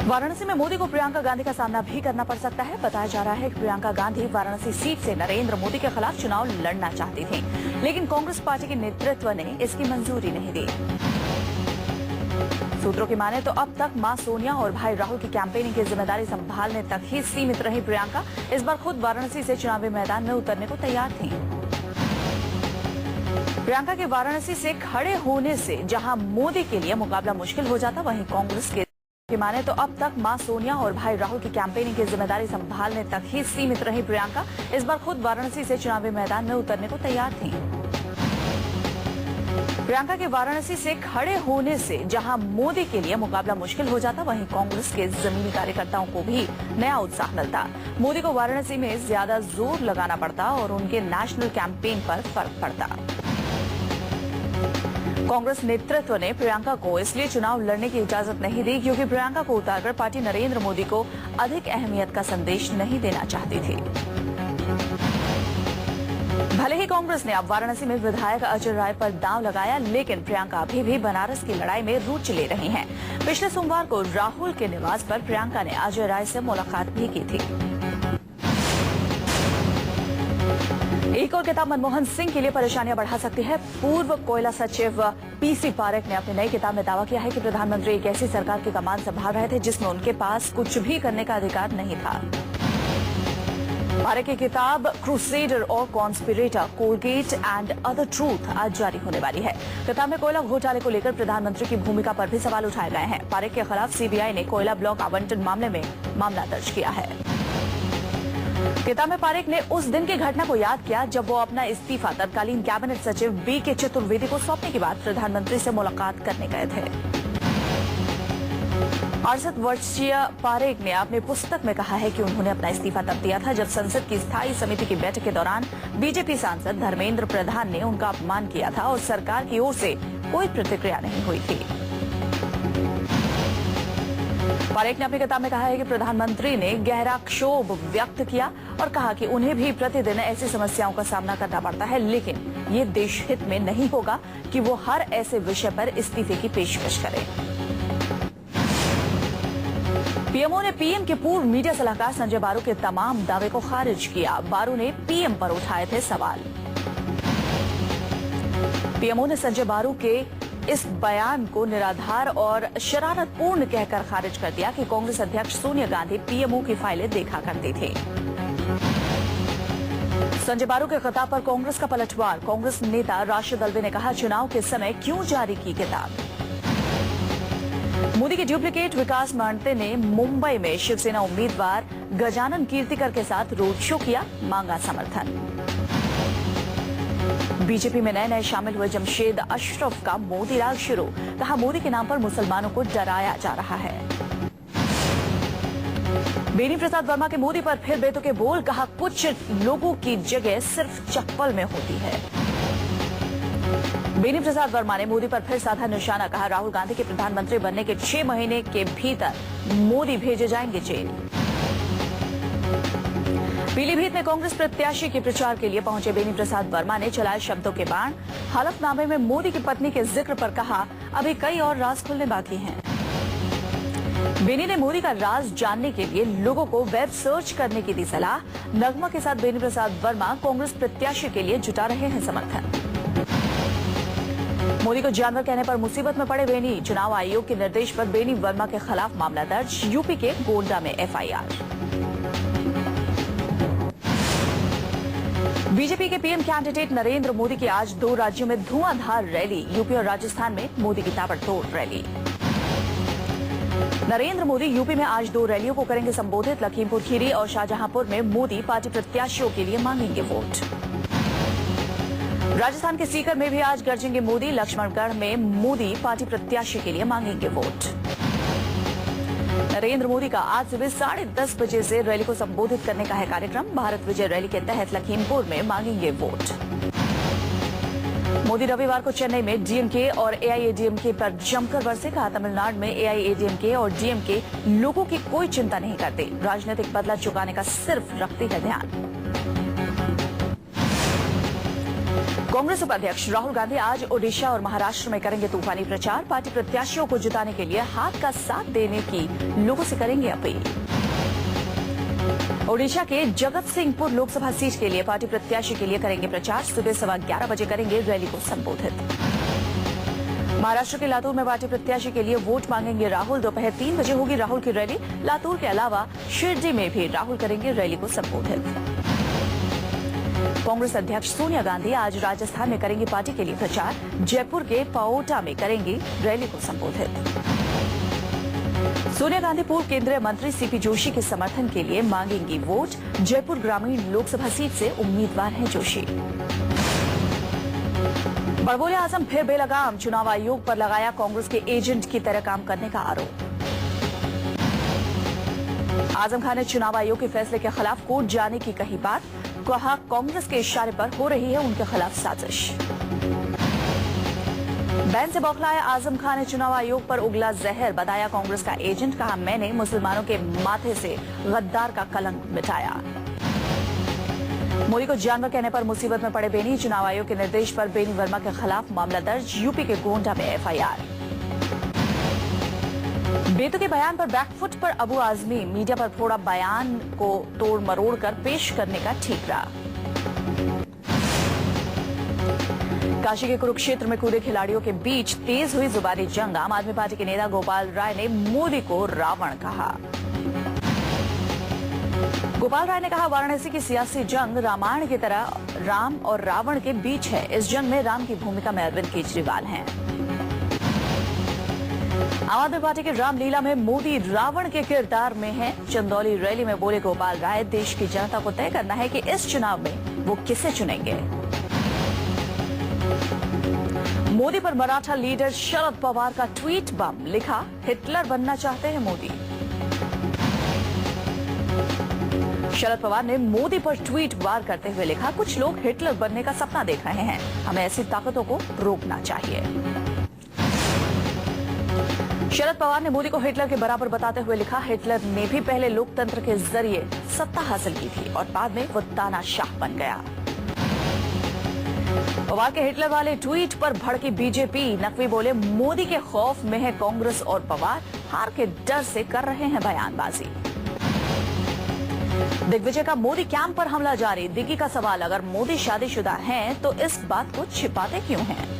वाराणसी में मोदी को प्रियंका गांधी का सामना भी करना पड़ सकता है। बताया जा रहा है कि प्रियंका गांधी वाराणसी सीट से नरेंद्र मोदी के खिलाफ चुनाव लड़ना चाहती थी, लेकिन कांग्रेस पार्टी के नेतृत्व ने इसकी मंजूरी नहीं दी। सूत्रों की माने तो अब तक मां सोनिया और भाई राहुल की कैंपेनिंग की जिम्मेदारी संभालने तक ही सीमित रही प्रियंका इस बार खुद वाराणसी से चुनावी मैदान में उतरने को तैयार थी। प्रियंका के वाराणसी से खड़े होने से जहां मोदी के लिए मुकाबला मुश्किल हो जाता, वहीं कांग्रेस के माने तो अब तक मां सोनिया और भाई राहुल की कैंपेनिंग की जिम्मेदारी संभालने तक ही सीमित रही प्रियंका इस बार खुद वाराणसी से चुनावी मैदान में उतरने को तैयार थी। प्रियंका के वाराणसी से खड़े होने से जहां मोदी के लिए मुकाबला मुश्किल हो जाता, वहीं कांग्रेस के जमीनी कार्यकर्ताओं को भी नया उत्साह मिलता। मोदी को वाराणसी में ज्यादा जोर लगाना पड़ता और उनके नेशनल कैंपेन पर फर्क पड़ता। कांग्रेस नेतृत्व ने प्रियंका को इसलिए चुनाव लड़ने की इजाजत नहीं दी क्योंकि प्रियंका को उतारकर पार्टी नरेंद्र मोदी को अधिक अहमियत का संदेश नहीं देना चाहती थी। भले ही कांग्रेस ने अब वाराणसी में विधायक अजय राय पर दांव लगाया, लेकिन प्रियंका अभी भी बनारस की लड़ाई में रुचि ले रही हैं। पिछले सोमवार को राहुल के निवास पर प्रियंका ने अजय राय से मुलाकात भी की थी। एक और किताब मनमोहन सिंह के लिए परेशानियां बढ़ा सकती है। पूर्व कोयला सचिव पीसी पारेख ने अपनी नई किताब में दावा किया है कि प्रधानमंत्री एक ऐसी सरकार की कमान संभाल रहे थे जिसमें उनके पास कुछ भी करने का अधिकार नहीं था। पारेख की किताब क्रूसेडर और conspirator Colgate and other truth आज जारी होने वाली है। किताब में कोयला घोटाले को लेकर प्रधानमंत्री की भूमिका पर भी सवाल उठाए गए हैं। पारेख के खिलाफ सीबीआई ने कोयला ब्लॉक आवंटन मामले में मामला दर्ज किया है। किताब में पारेख ने उस दिन की घटना को याद किया जब वो अपना इस्तीफा तत्कालीन कैबिनेट सचिव बीके चतुर्वेदी को सौंपने के बाद प्रधानमंत्री से मुलाकात करने गए थे। 68 वर्षीय पारेख ने अपनी पुस्तक में कहा है कि उन्होंने अपना इस्तीफा तब दिया था जब संसद की स्थायी समिति की बैठक के दौरान बीजेपी सांसद धर्मेंद्र प्रधान ने उनका अपमान किया था और सरकार की ओर से कोई प्रतिक्रिया नहीं हुई थी। पारेख ने अपनी किताब में कहा है कि प्रधानमंत्री ने गहरा क्षोभ व्यक्त किया और कहा कि उन्हें भी प्रतिदिन ऐसी समस्याओं का सामना करना पड़ता है, लेकिन ये देश हित में नहीं होगा कि वो हर ऐसे विषय पर इस्तीफे की पेशकश करें। पीएमओ ने पीएम के पूर्व मीडिया सलाहकार संजय बारू के तमाम दावे को खारिज किया। बारू ने पीएम पर उठाए थे सवाल। पीएमओ ने संजय बारू के इस बयान को निराधार और शरारतपूर्ण कहकर खारिज कर दिया कि कांग्रेस अध्यक्ष सोनिया गांधी पीएमओ की फाइलें देखा करती थी। संजय बारू के खिताब पर कांग्रेस का पलटवार। कांग्रेस नेता राशिद अल्वी ने कहा, चुनाव के समय क्यों जारी की किताब। मोदी के डुप्लीकेट विकास मानते ने मुंबई में शिवसेना उम्मीदवार गजानन कीर्तिकर के साथ रोड शो किया, मांगा समर्थन। बीजेपी में नए नए शामिल हुए जमशेद अशरफ का मोदी राग शुरू। कहा, मोदी के नाम पर मुसलमानों को डराया जा रहा है। बेनी प्रसाद वर्मा के मोदी पर फिर बेतुके बोल। कहा, कुछ लोगों की जगह सिर्फ चप्पल में होती है। बेनी प्रसाद वर्मा ने मोदी पर फिर साधा निशाना। कहा, राहुल गांधी के प्रधानमंत्री बनने के 6 महीने के भीतर मोदी भेजे जाएंगे जेल। पीलीभीत में कांग्रेस प्रत्याशी के प्रचार के लिए पहुंचे बेनी प्रसाद वर्मा ने चलाए शब्दों के बाण। हलफनामे में मोदी की पत्नी के जिक्र पर कहा, अभी कई और राज खुलने बाकी हैं। बेनी ने मोदी का राज जानने के लिए लोगों को वेब सर्च करने की दी सलाह। नगमा के साथ बेनी प्रसाद वर्मा कांग्रेस प्रत्याशी के लिए जुटा रहे हैं समर्थन। मोदी को जानवर कहने पर मुसीबत में पड़े बेनी। चुनाव आयोग के निर्देश पर बेनी वर्मा के खिलाफ मामला दर्ज। यूपी के गोंडा में एफआईआर। बीजेपी के पीएम कैंडिडेट नरेंद्र मोदी की आज 2 राज्यों में धुआंधार रैली। यूपी और राजस्थान में मोदी की ताबड़तोड़ रैली। नरेंद्र मोदी यूपी में आज 2 रैलियों को करेंगे संबोधित। लखीमपुर खीरी और शाहजहांपुर में मोदी पार्टी प्रत्याशियों के लिए मांगेंगे वोट। राजस्थान के सीकर में भी आज गरजेंगे मोदी। लक्ष्मणगढ़ में मोदी पार्टी प्रत्याशी के लिए मांगेंगे वोट। नरेंद्र मोदी का आज सुबह 10:30 बजे से रैली को संबोधित करने का है कार्यक्रम। भारत विजय रैली के तहत लखीमपुर में मांगेंगे वोट। मोदी रविवार को चेन्नई में डीएमके और एआईएडीएमके पर जमकर बरसे। कहा, तमिलनाडु में एआईएडीएमके और डीएमके लोगों की कोई चिंता नहीं करते, राजनीतिक बदला चुकाने का सिर्फ रखती है ध्यान। कांग्रेस उपाध्यक्ष राहुल गांधी आज ओडिशा और महाराष्ट्र में करेंगे तूफानी प्रचार। पार्टी प्रत्याशियों को जिताने के लिए हाथ का साथ देने की लोगों से करेंगे अपील। ओडिशा के जगत सिंहपुर लोकसभा सीट के लिए पार्टी प्रत्याशी के लिए करेंगे प्रचार। सुबह 11:15 बजे करेंगे रैली को संबोधित। महाराष्ट्र के लातूर में पार्टी प्रत्याशी के लिए वोट मांगेंगे राहुल। दोपहर 3 बजे होगी राहुल की रैली। लातूर के अलावा शिरडी में भी राहुल करेंगे रैली को संबोधित। कांग्रेस अध्यक्ष सोनिया गांधी आज राजस्थान में करेंगी पार्टी के लिए प्रचार। जयपुर के पाओटा में करेंगी रैली को संबोधित। सोनिया गांधी पूर्व केंद्रीय मंत्री सीपी जोशी के समर्थन के लिए मांगेंगी वोट। जयपुर ग्रामीण लोकसभा सीट से उम्मीदवार हैं जोशी। बड़बोले आजम फिर बेलगाम। चुनाव आयोग पर लगाया कांग्रेस के एजेंट की तरह काम करने का आरोप। आजम खान ने चुनाव आयोग के फैसले के खिलाफ कोर्ट जाने की कही बात। कहा कांग्रेस के इशारे पर हो रही है उनके खिलाफ साजिश। बैन से बौखलाया आजम खान ने चुनाव आयोग पर उगला जहर। बताया कांग्रेस का एजेंट। कहा मैंने मुसलमानों के माथे से गद्दार का कलंक मिटाया। मोदी को जानवर कहने पर मुसीबत में पड़े बेनी। चुनाव आयोग के निर्देश पर बेनी वर्मा के खिलाफ मामला दर्ज। यूपी के गोंडा में एफआईआर। बेतु के बयान पर बैकफुट पर अबू आजमी। मीडिया पर फोड़ा बयान को तोड़ मरोड़ कर पेश करने का ठीकरा। काशी के कुरुक्षेत्र में कूदे खिलाड़ियों के बीच तेज हुई जुबानी जंग। आम आदमी पार्टी के नेता गोपाल राय ने मोदी को रावण कहा। गोपाल राय ने कहा वाराणसी की सियासी जंग रामायण की तरह राम और रावण के बीच है। इस जंग में राम की भूमिका में अरविंद केजरीवाल हैं। आम आदमी पार्टी के रामलीला में मोदी रावण के किरदार में हैं। चंदौली रैली में बोले गोपाल राय देश की जनता को तय करना है कि इस चुनाव में वो किसे चुनेंगे। मोदी पर मराठा लीडर शरद पवार का ट्वीट बम। लिखा हिटलर बनना चाहते हैं मोदी। शरद पवार ने मोदी पर ट्वीट वार करते हुए लिखा कुछ लोग हिटलर बनने का सपना देख रहे हैं। हमें ऐसी ताकतों को रोकना चाहिए। शरद पवार ने मोदी को हिटलर के बराबर बताते हुए लिखा हिटलर ने भी पहले लोकतंत्र के जरिए सत्ता हासिल की थी और बाद में वो तानाशाह बन गया। पवार के हिटलर वाले ट्वीट पर भड़की बीजेपी। नकवी बोले मोदी के खौफ में है कांग्रेस और पवार हार के डर से कर रहे हैं बयानबाजी। दिग्विजय का मोदी कैंप पर हमला जारी। दिग्गी का सवाल अगर मोदी शादीशुदा हैं तो इस बात को छिपाते क्यों हैं।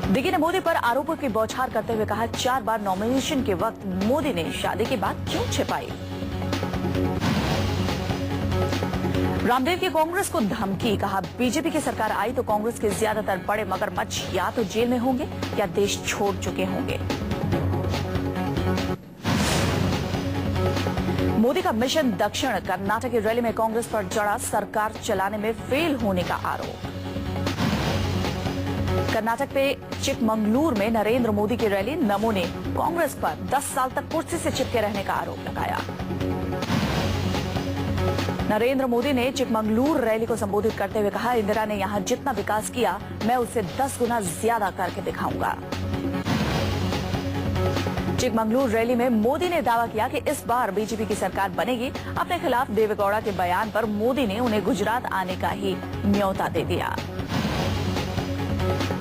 दिग्गी ने मोदी पर आरोपों की बौछार करते हुए कहा 4 बार नॉमिनेशन के वक्त मोदी ने शादी की बात क्यों छिपाई। रामदेव की कांग्रेस को धमकी। कहा बीजेपी की सरकार आई तो कांग्रेस के ज्यादातर बड़े मगरमच्छ या तो जेल में होंगे या देश छोड़ चुके होंगे। मोदी का मिशन दक्षिण। कर्नाटक की रैली में कांग्रेस पर चढ़ा सरकार चलाने में फेल होने का आरोप। कर्नाटक पे चिकमंगलूर में नरेंद्र मोदी की रैली। नमो ने कांग्रेस पर 10 साल तक कुर्सी से चिपके रहने का आरोप लगाया। नरेंद्र मोदी ने चिकमंगलूर रैली को संबोधित करते हुए कहा इंदिरा ने यहां जितना विकास किया मैं उससे 10 गुना ज्यादा करके दिखाऊंगा। चिकमंगलूर रैली में मोदी ने दावा किया कि इस बार बीजेपी की सरकार बनेगी। अपने खिलाफ देवेगौड़ा के बयान पर मोदी ने उन्हें गुजरात आने का ही न्योता दे दिया।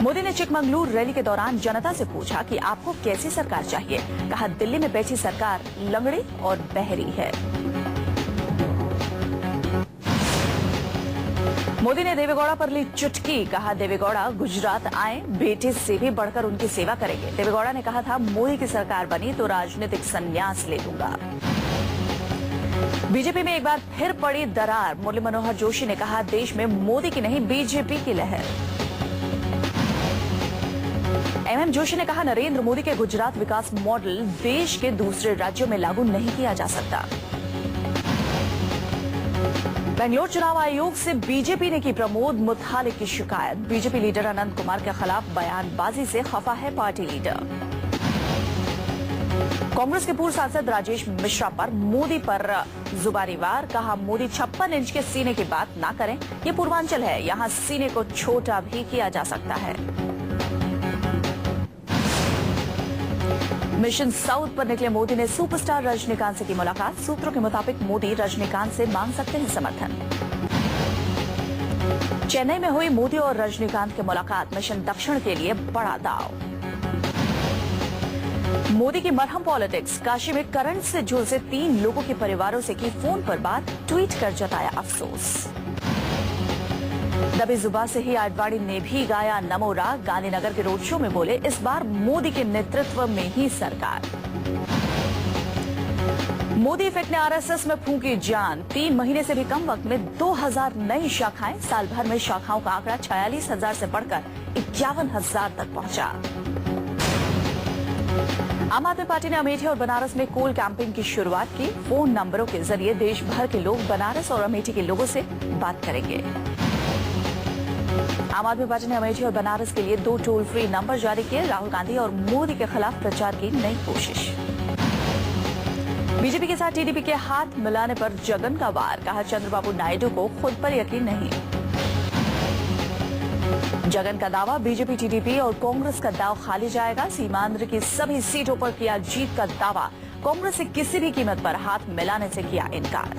मोदी ने चिकमंगलूर रैली के दौरान जनता से पूछा कि आपको कैसी सरकार चाहिए। कहा दिल्ली में बैठी सरकार लंगड़ी और बहरी है। मोदी ने देवेगौड़ा पर ली चुटकी। कहा देवेगौड़ा गुजरात आए बेटे से भी बढ़कर उनकी सेवा करेंगे। देवेगौड़ा ने कहा था मोदी की सरकार बनी तो राजनीतिक संन्यास ले लूंगा। बीजेपी में एक बार फिर पड़ी दरार। मुरली मनोहर जोशी ने कहा देश में मोदी की नहीं बीजेपी की लहर। एमएम जोशी ने कहा नरेंद्र मोदी के गुजरात विकास मॉडल देश के दूसरे राज्यों में लागू नहीं किया जा सकता। बेंगलोर चुनाव आयोग से बीजेपी ने की प्रमोद मुथालिक की शिकायत। बीजेपी लीडर अनंत कुमार के खिलाफ बयानबाजी से खफा है पार्टी लीडर। कांग्रेस के पूर्व सांसद राजेश मिश्रा पर मोदी पर जुबानी वार। कहा मोदी 56 इंच के सीने की बात ना करें। ये पूर्वांचल है, यहाँ सीने को छोटा भी किया जा सकता है। मिशन साउथ पर निकले मोदी ने सुपरस्टार रजनीकांत से की मुलाकात। सूत्रों के मुताबिक मोदी रजनीकांत से मांग सकते हैं समर्थन। चेन्नई में हुई मोदी और रजनीकांत की मुलाकात मिशन दक्षिण के लिए बड़ा दाव। मोदी की मरहम पॉलिटिक्स, काशी में करंट से झुलसे 3 लोगों के परिवारों से की फोन पर बात, ट्वीट कर जताया अफसोस। दबी जुबान से ही आडवाणी ने भी गाया नमो राग, गांधीनगर के रोड शो में बोले इस बार मोदी के नेतृत्व में ही सरकार। मोदी इफेक्ट ने आरएसएस में फूंकी जान, 3 महीने से भी कम वक्त में 2000 नई शाखाएं, साल भर में शाखाओं का आंकड़ा 46,000 से बढ़कर 51,000 तक पहुंचा। आम आदमी पार्टी ने अमेठी और बनारस में कोल कैंपिंग की शुरुआत की, फोन नंबरों के जरिए देश भर के लोग बनारस और अमेठी के लोगों से बात करेंगे। आम आदमी पार्टी ने अमेठी और बनारस के लिए 2 टोल फ्री नंबर जारी किए, राहुल गांधी और मोदी के खिलाफ प्रचार की नई कोशिश। बीजेपी के साथ टीडीपी के हाथ मिलाने पर जगन का वार, कहा चंद्रबाबू नायडू को खुद पर यकीन नहीं। जगन का दावा, बीजेपी टीडीपी और कांग्रेस का दाव खाली जाएगा, सीमांध्र की सभी सीटों पर किया जीत का दावा, कांग्रेस से किसी भी कीमत पर हाथ मिलाने से किया इनकार।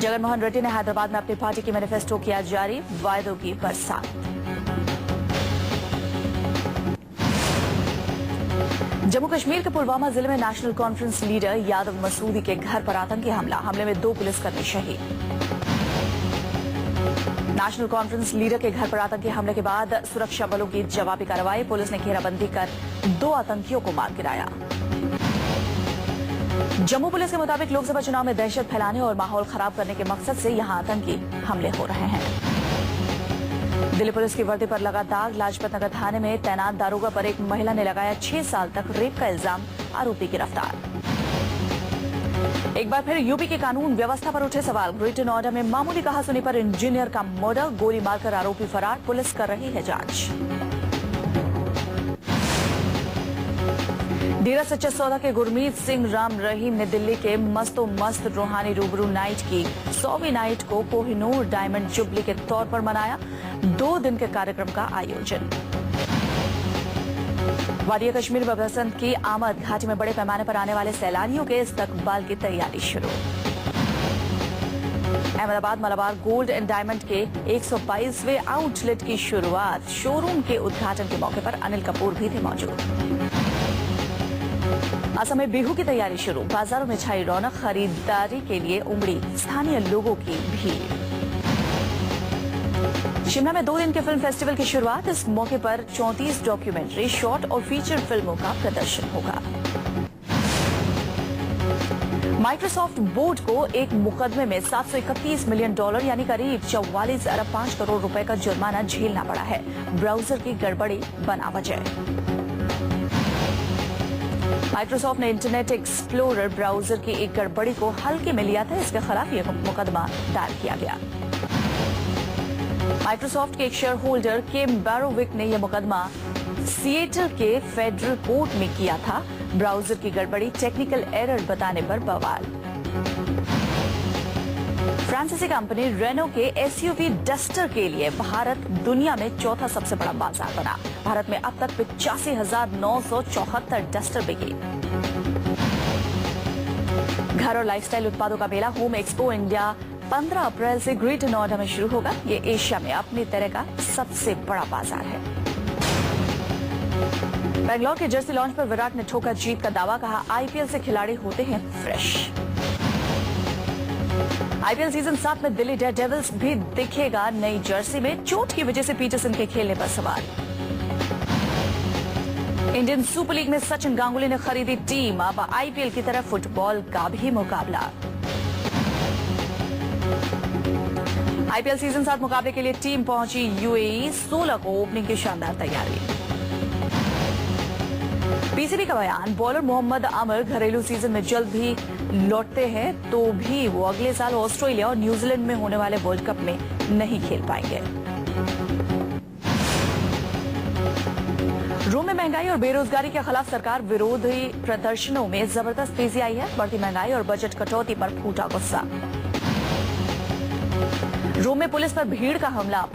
जगनमोहन रेड्डी ने हैदराबाद में अपनी पार्टी की मैनिफेस्टो किया जारी, वायदों की बरसात। जम्मू कश्मीर के पुलवामा जिले में national conference leader Yadav Masoodi के घर पर आतंकी हमले में 2 पुलिसकर्मी शहीद। नेशनल कॉन्फ्रेंस लीडर के घर पर आतंकी हमले के बाद सुरक्षा बलों की जवाबी कार्रवाई, पुलिस ने घेराबंदी कर 2 आतंकियों को मार गिराया। जम्मू पुलिस के मुताबिक लोकसभा चुनाव में दहशत फैलाने और माहौल खराब करने के मकसद से यहां आतंकी हमले हो रहे हैं। दिल्ली पुलिस की वर्दी पर लगा दाग, लाजपत नगर थाने में तैनात दारोगा पर एक महिला ने लगाया 6 साल तक रेप का इल्जाम, आरोपी गिरफ्तार। एक बार फिर यूपी की कानून व्यवस्था पर उठे सवाल, ग्रेटर नोएडा में मामूली कहासुनी पर इंजीनियर का मर्डर, गोली मारकर आरोपी फरार, पुलिस कर रही है जांच। डेरा सच्चा सौदा के गुरमीत सिंह राम रहीम ने दिल्ली के मस्तो मस्त रूहानी रूबरू नाइट की 100वीं नाइट को कोहिनूर डायमंड जुबली के तौर पर मनाया, 2 दिन के कार्यक्रम का आयोजन। वादिया कश्मीर में बसंत की आमद, घाटी में बड़े पैमाने पर आने वाले सैलानियों के इस्तकबाल की तैयारी शुरू। Ahmedabad Malabar gold and diamond के 122वें आउटलेट की शुरुआत, शोरूम के उद्घाटन के मौके पर अनिल कपूर भी थे मौजूद। असम में बिहू की तैयारी शुरू, बाजारों में छाई रौनक, खरीदारी के लिए उमड़ी स्थानीय लोगों की भीड़। शिमला में 2 दिन के फिल्म फेस्टिवल की शुरुआत, इस मौके पर 34 डॉक्यूमेंट्री, शॉर्ट और फीचर फिल्मों का प्रदर्शन होगा। माइक्रोसॉफ्ट बोर्ड को एक मुकदमे में $731 मिलियन यानी करीब 44 अरब 5 करोड़ रुपए का जुर्माना झेलना पड़ा है, ब्राउजर की गड़बड़ी बना वजह। माइक्रोसॉफ्ट ने इंटरनेट एक्सप्लोरर ब्राउजर की एक गड़बड़ी को हल्के में लिया था, इसके खिलाफ यह मुकदमा दायर किया गया। माइक्रोसॉफ्ट के एक शेयर होल्डर किम बैरोविक ने यह मुकदमा सिएटल के फेडरल कोर्ट में किया था, ब्राउजर की गड़बड़ी टेक्निकल एरर बताने पर बवाल। फ्रांसीसी कंपनी रेनो के एसयूवी डस्टर के लिए भारत दुनिया में 4था सबसे बड़ा बाजार बना, भारत में अब तक 85,974 डस्टर बिके। घर और लाइफस्टाइल उत्पादों का मेला होम एक्सपो इंडिया 15 अप्रैल से ग्रेटर नोएडा में शुरू होगा, ये एशिया में अपनी तरह का सबसे बड़ा बाजार है। बेंगलोर के जर्सी लॉन्च पर विराट ने ठोका जीत का दावा, कहा आईपीएल से खिलाड़ी होते हैं फ्रेश। आईपीएल सीजन 7 में दिल्ली डेयरडेविल्स भी दिखेगा नई जर्सी में, चोट की वजह से पीटरसन के खेलने पर सवाल। इंडियन सुपर लीग में सचिन गांगुली ने खरीदी टीम, अब आईपीएल की तरह फुटबॉल का भी मुकाबला। आईपीएल सीजन 7 मुकाबले के लिए टीम पहुंची यूएई, 16 को ओपनिंग की शानदार तैयारी। पीसीबी का बयान, बॉलर मोहम्मद आमिर घरेलू सीजन में जल्द भी लौटते हैं तो भी वो अगले साल ऑस्ट्रेलिया और न्यूजीलैंड में होने वाले वर्ल्ड कप में नहीं खेल पाएंगे। रोम में महंगाई और बेरोजगारी के खिलाफ सरकार विरोधी प्रदर्शनों में जबरदस्त तेजी आई है, बढ़ती महंगाई और बजट कटौती पर फूटा गुस्सा। रोम में पुलिस पर भीड़ का हमला।